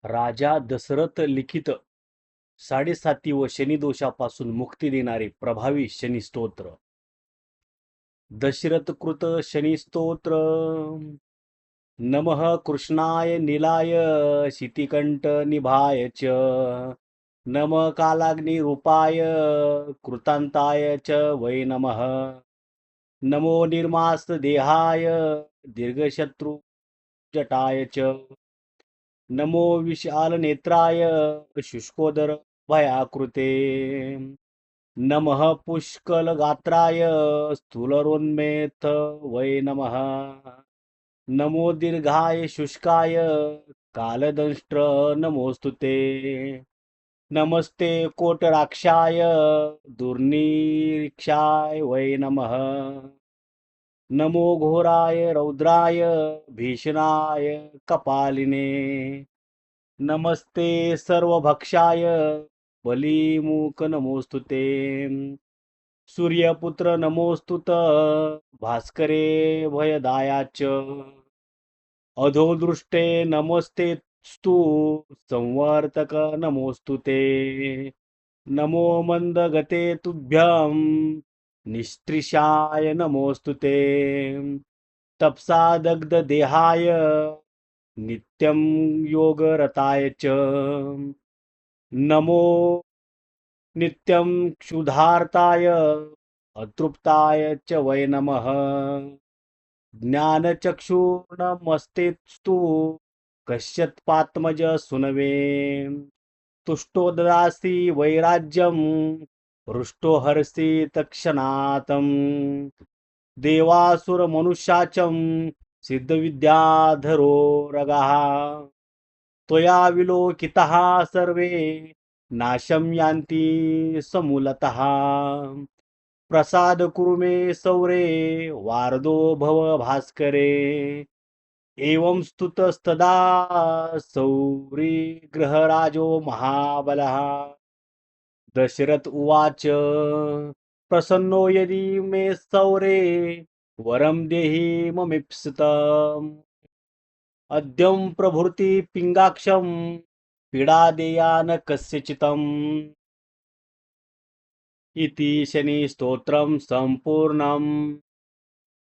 राजा दशरथ लिखित 7.5 व शनिदोषापासून मुक्ती देणारे प्रभावी शनी स्तोत्र. दशरथकृत शनी स्तोत्र. नमः कृष्णाय नीलाय शितिकंठ निभाय च. नम कालाग्निरूपाय कृतांताय च वै नमः. नमो निर्मास देहाय दीर्घशत्रू जटाय च. नमो विशालनेत्राय शुष्कोदर भयाकृते. नमः पुष्कलगात्राय स्थूलरोन्मेथ वै नमः. नमो दीर्घाय शुष्काय कालदंष्ट्र नमोस्तुते. नमस्ते कोटराक्षाय दुर्निरीक्षाय वै नमः. नमो घोराय रौद्राय भीषणाय कपालिने. नमस्ते सर्वभक्षाय बलिमुख नमोस्तुते. सूर्यपुत्र नमोस्तुत भास्करे भयदायाच. अधोदृष्टे नमस्तेस्तु संवर्तक नमोस्तुते. नमो मंदगते तुभ्यं निस्त्रिशाय नमोस्तुते. तपसा दग्ध देहाय नित्यं योगरताय च. नमो नित्यं क्षुधार्ताय अतृप्ताय च वै नमः. ज्ञानचक्षुर्नमस्तेस्तु कश्यपात्मज सुनवे. तुष्टो ददासि वैराज्यं हृष्टो हरसि तत्क्षणातं. देवासुरमनुष्याचं सिद्धविद्याधरो रगः. त्वया विलोकिताः सर्वे नाशं यान्ति समूलतः. प्रसाद कुरु मे सौरे वारदो भव भास्करे. एवं स्तुतस्तदा सौरी गृहराजो महाबलः. दशरथ उवाच प्रसन्नो यदि मे सौरे वरं देहि ममीप्सितम्. अद्यं प्रभृति पिङ्गाक्षं पीडा देया न कस्यचित्तम्. इति शनि स्तोत्रं सम्पूर्णम्.